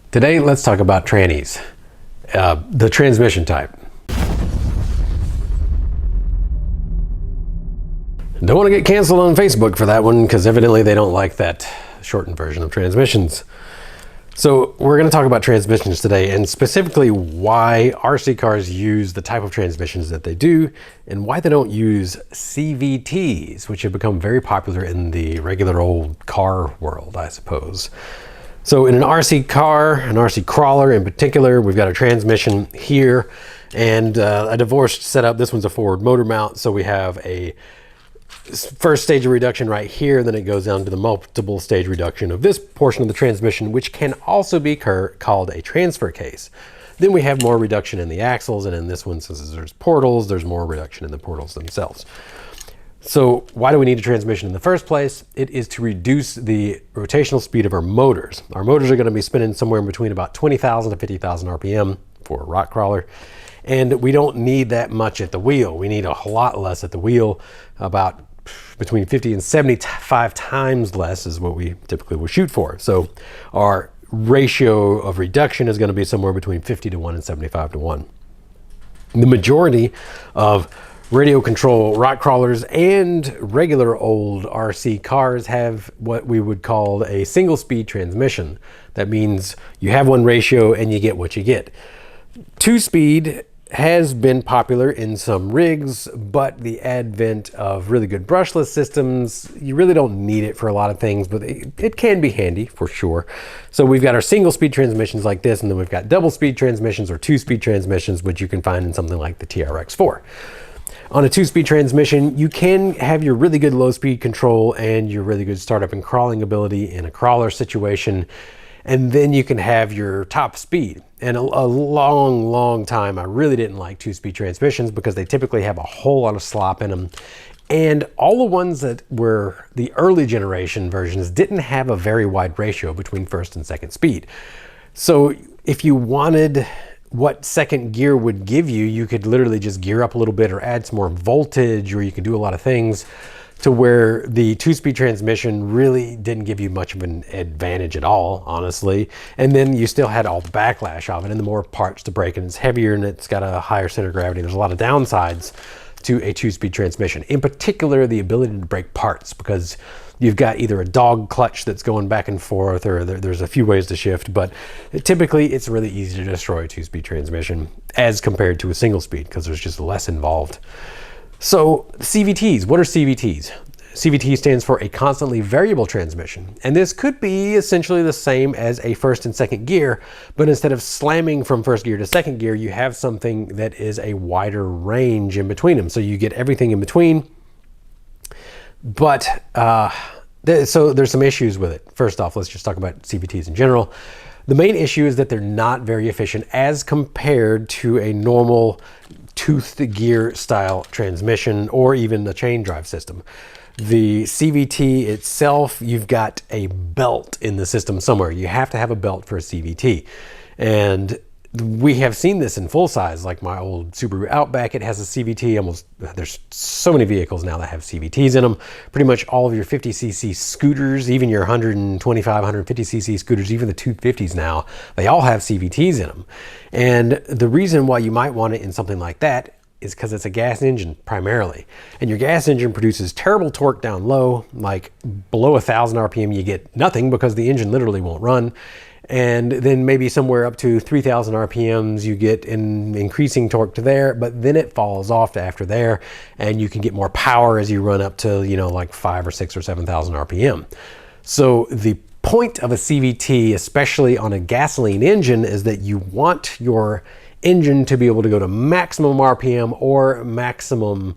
Today, let's talk about trannies, the transmission type. Don't want to get canceled on Facebook for that one because evidently they don't like that shortened version of transmissions. So we're going to talk about transmissions today, and specifically why RC cars use the type of transmissions that they do and why they don't use CVTs, which have become very popular in the regular old car world, I suppose. So in an RC car, an RC crawler in particular, we've got a transmission here and a divorced setup. This one's a forward motor mount, so we have a first stage of reduction right here, then it goes down to the multiple stage reduction of this portion of the transmission, which can also be called a transfer case. Then we have more reduction in the axles, and in this one, since there's portals, there's more reduction in the portals themselves. So why do we need a transmission in the first place? It is to reduce the rotational speed of our motors. Our motors are going to be spinning somewhere in between about 20,000 to 50,000 RPM for a rock crawler. And we don't need that much at the wheel. We need a lot less at the wheel, about between 50 and 75 times less is what we typically will shoot for. So our ratio of reduction is going to be somewhere between 50 to 1 and 75 to 1. The majority of radio control rock crawlers and regular old RC cars have what we would call a single speed transmission. That means you have one ratio and you get what you get. Two speed has been popular in some rigs, but the advent of really good brushless systems, you really don't need it for a lot of things, but it can be handy for sure. So we've got our single speed transmissions like this, and then we've got double speed transmissions or two speed transmissions, which you can find in something like the TRX4. On a two-speed transmission, you can have your really good low-speed control and your really good startup and crawling ability in a crawler situation, and then you can have your top speed. And a long time, I really didn't like two-speed transmissions because they typically have a whole lot of slop in them. And all the ones that were the early generation versions didn't have a very wide ratio between first and second speed. So if you wanted what second gear would give you, you could literally just gear up a little bit or add some more voltage, or you could do a lot of things to where the two-speed transmission really didn't give you much of an advantage at all, honestly. And then you still had all the backlash of it and the more parts to break, and it's heavier and it's got a higher center of gravity. There's a lot of downsides to a two-speed transmission, in particular the ability to break parts, because you've got either a dog clutch that's going back and forth, or there's a few ways to shift, but typically it's really easy to destroy a two-speed transmission as compared to a single speed because there's just less involved. So CVTs, what are CVTs? CVT stands for a constantly variable transmission, and this could be essentially the same as a first and second gear, but instead of slamming from first gear to second gear, you have something that is a wider range in between them. So you get everything in between, but so there's some issues with it. First off, let's just talk about CVTs in general. The main issue is that they're not very efficient as compared to a normal toothed gear style transmission or even the chain drive system. The CVT itself, you've got a belt in the system somewhere. You have to have a belt for a CVT. And we have seen this in full size, like my old Subaru Outback. It has a CVT. There's so many vehicles now that have CVTs in them. Pretty much all of your 50cc scooters, even your 125, 150cc scooters, even the 250s now, they all have CVTs in them. And the reason why you might want it in something like that is because it's a gas engine primarily. And your gas engine produces terrible torque down low, like below 1,000 RPM, you get nothing because the engine literally won't run. And then maybe somewhere up to 3,000 RPMs, you get an increasing torque to there, but then it falls off to after there, and you can get more power as you run up to, like 5 or 6 or 7,000 RPM. So the point of a CVT, especially on a gasoline engine, is that you want your engine to be able to go to maximum RPM or maximum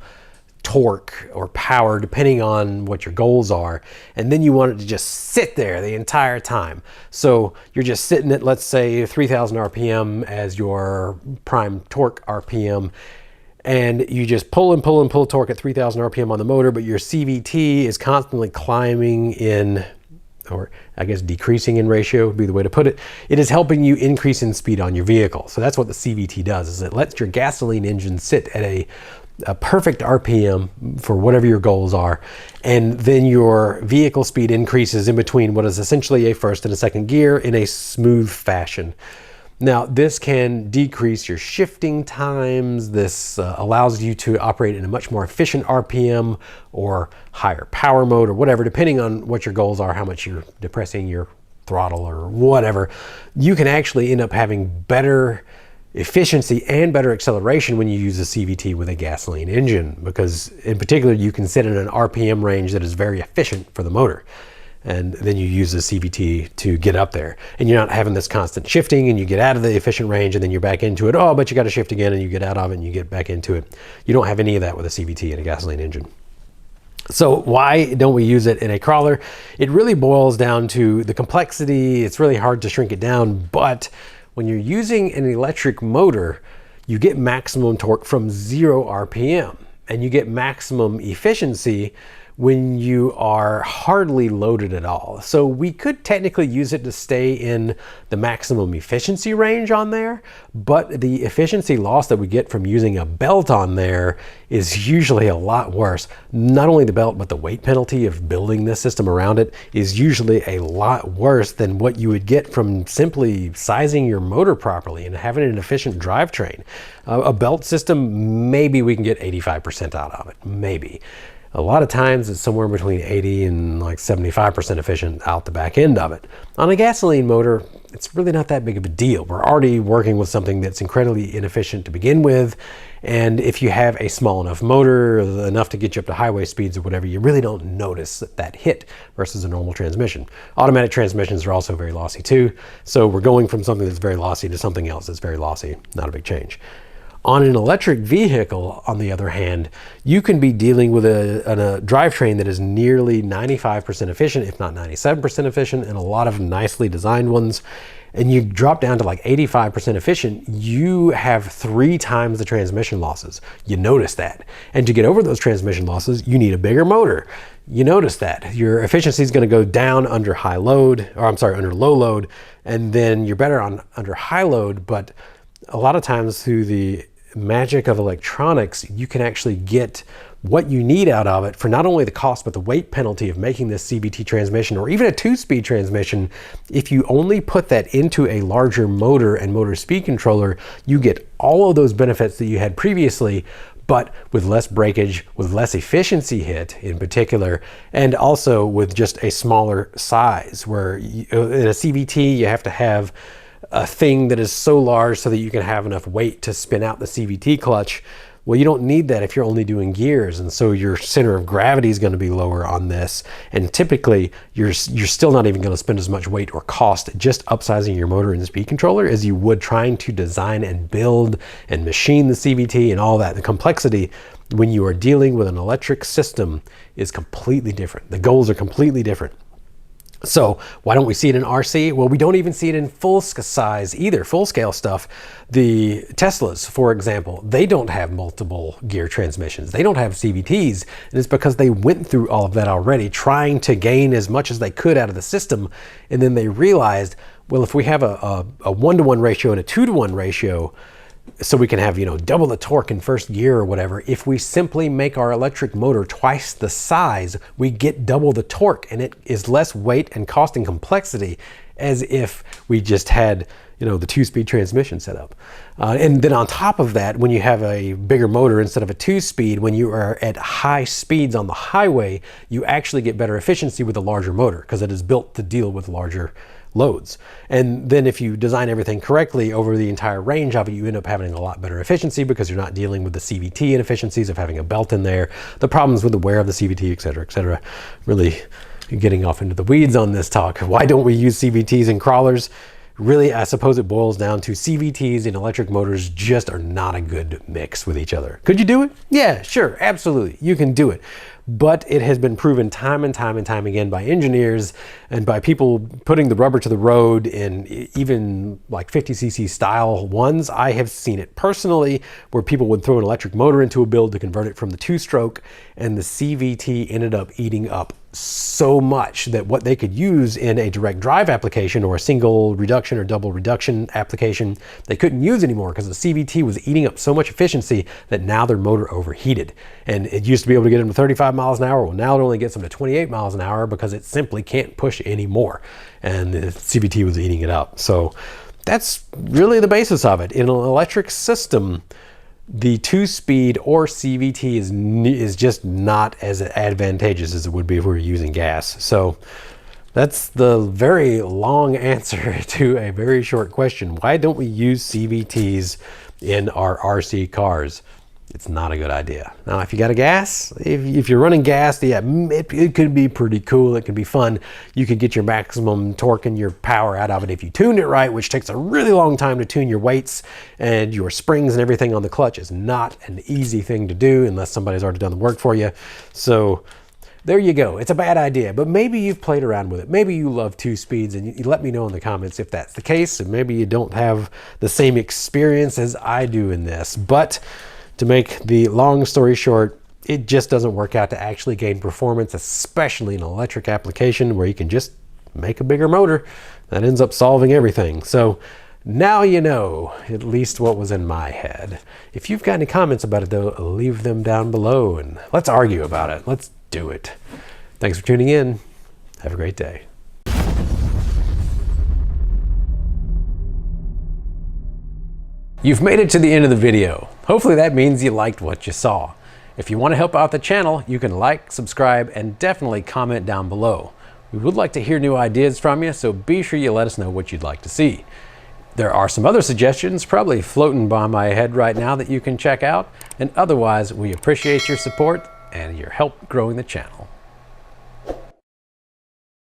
torque or power, depending on what your goals are. And then you want it to just sit there the entire time. So you're just sitting at, let's say, 3,000 RPM as your prime torque RPM, and you just pull and pull and pull torque at 3,000 RPM on the motor, but your CVT is constantly climbing in, or I guess decreasing in ratio would be the way to put it. It is helping you increase in speed on your vehicle. So that's what the CVT does, is it lets your gasoline engine sit at a a perfect RPM for whatever your goals are, and then your vehicle speed increases in between what is essentially a first and a second gear in a smooth fashion. Now, this can decrease your shifting times. This allows you to operate in a much more efficient RPM or higher power mode or whatever, depending on what your goals are, how much you're depressing your throttle or whatever. You can actually end up having better efficiency and better acceleration when you use a CVT with a gasoline engine, because in particular, you can set in an RPM range that is very efficient for the motor. And then you use the CVT to get up there, and you're not having this constant shifting, and you get out of the efficient range and then you're back into it. Oh, but you got to shift again, and you get out of it and you get back into it. You don't have any of that with a CVT and a gasoline engine. So why don't we use it in a crawler? It really boils down to the complexity. It's really hard to shrink it down, but when you're using an electric motor, you get maximum torque from 0 RPM, and you get maximum efficiency when you are hardly loaded at all. So we could technically use it to stay in the maximum efficiency range on there, but the efficiency loss that we get from using a belt on there is usually a lot worse. Not only the belt, but the weight penalty of building this system around it is usually a lot worse than what you would get from simply sizing your motor properly and having an efficient drivetrain. A belt system, maybe we can get 85% out of it, maybe. A lot of times it's somewhere between 80 and like 75% efficient out the back end of it. On a gasoline motor, it's really not that big of a deal. We're already working with something that's incredibly inefficient to begin with. And if you have a small enough motor, enough to get you up to highway speeds or whatever, you really don't notice that hit versus a normal transmission. Automatic transmissions are also very lossy too. So we're going from something that's very lossy to something else that's very lossy. Not a big change. On an electric vehicle, on the other hand, you can be dealing with a drivetrain that is nearly 95% efficient, if not 97% efficient, and a lot of nicely designed ones. And you drop down to like 85% efficient, you have 3 times the transmission losses. You notice that. And to get over those transmission losses, you need a bigger motor. You notice that. Your efficiency is going to go down under under low load, and then you're better on under high load, but a lot of times through the magic of electronics, you can actually get what you need out of it for not only the cost, but the weight penalty of making this CVT transmission or even a 2-speed transmission. If you only put that into a larger motor and motor speed controller, you get all of those benefits that you had previously, but with less breakage, with less efficiency hit in particular, and also with just a smaller size, where in a CVT, you have to have a thing that is so large so that you can have enough weight to spin out the CVT clutch. Well, you don't need that if you're only doing gears, and so your center of gravity is going to be lower on this, and typically you're still not even going to spend as much weight or cost just upsizing your motor and speed controller as you would trying to design and build and machine the CVT and all that. The complexity when you are dealing with an electric system is completely different. The goals are completely different. So why don't we see it in RC? Well, we don't even see it in full size either, full scale stuff. The Teslas, for example, they don't have multiple gear transmissions. They don't have CVTs, and it's because they went through all of that already, trying to gain as much as they could out of the system. And then they realized, well, if we have a 1-to-1 ratio and a 2-to-1 ratio, so we can have, double the torque in first gear or whatever. If we simply make our electric motor twice the size, we get double the torque, and it is less weight and cost and complexity as if we just had, the 2-speed transmission set up. And then on top of that, when you have a bigger motor instead of a 2-speed, when you are at high speeds on the highway, you actually get better efficiency with a larger motor because it is built to deal with larger loads. And then if you design everything correctly over the entire range of it, you end up having a lot better efficiency because you're not dealing with the CVT inefficiencies of having a belt in there, the problems with the wear of the CVT, et cetera, et cetera. Really getting off into the weeds on this talk. Why don't we use CVTs in crawlers? Really, I suppose it boils down to CVTs and electric motors just are not a good mix with each other. Could you do it? Yeah, sure, absolutely. You can do it. But it has been proven time and time and time again by engineers and by people putting the rubber to the road in even like 50cc style ones. I have seen it personally where people would throw an electric motor into a build to convert it from the 2-stroke, and the CVT ended up eating up so much that what they could use in a direct drive application or a single reduction or double reduction application, they couldn't use anymore because the CVT was eating up so much efficiency that now their motor overheated. And it used to be able to get them to 35 miles an hour. Well, now it only gets them to 28 miles an hour because it simply can't push anymore. And the CVT was eating it up. So that's really the basis of it. In an electric system, the 2-speed or CVT is just not as advantageous as it would be if we were using gas. So that's the very long answer to a very short question. Why don't we use CVTs in our RC cars? It's not a good idea. Now, if you got a gas, if you're running gas, yeah, it could be pretty cool. It could be fun. You could get your maximum torque and your power out of it if you tuned it right, which takes a really long time to tune your weights and your springs and everything on the clutch. Is not an easy thing to do unless somebody's already done the work for you. So there you go. It's a bad idea, but maybe you've played around with it. Maybe you love 2 speeds, and you let me know in the comments if that's the case, and maybe you don't have the same experience as I do in this. But to make the long story short, it just doesn't work out to actually gain performance, especially in an electric application where you can just make a bigger motor. That ends up solving everything. So now you know at least what was in my head. If you've got any comments about it though, leave them down below and let's argue about it. Let's do it. Thanks for tuning in. Have a great day. You've made it to the end of the video. Hopefully that means you liked what you saw. If you want to help out the channel, you can like, subscribe, and definitely comment down below. We would like to hear new ideas from you, so be sure you let us know what you'd like to see. There are some other suggestions probably floating by my head right now that you can check out, and otherwise we appreciate your support and your help growing the channel.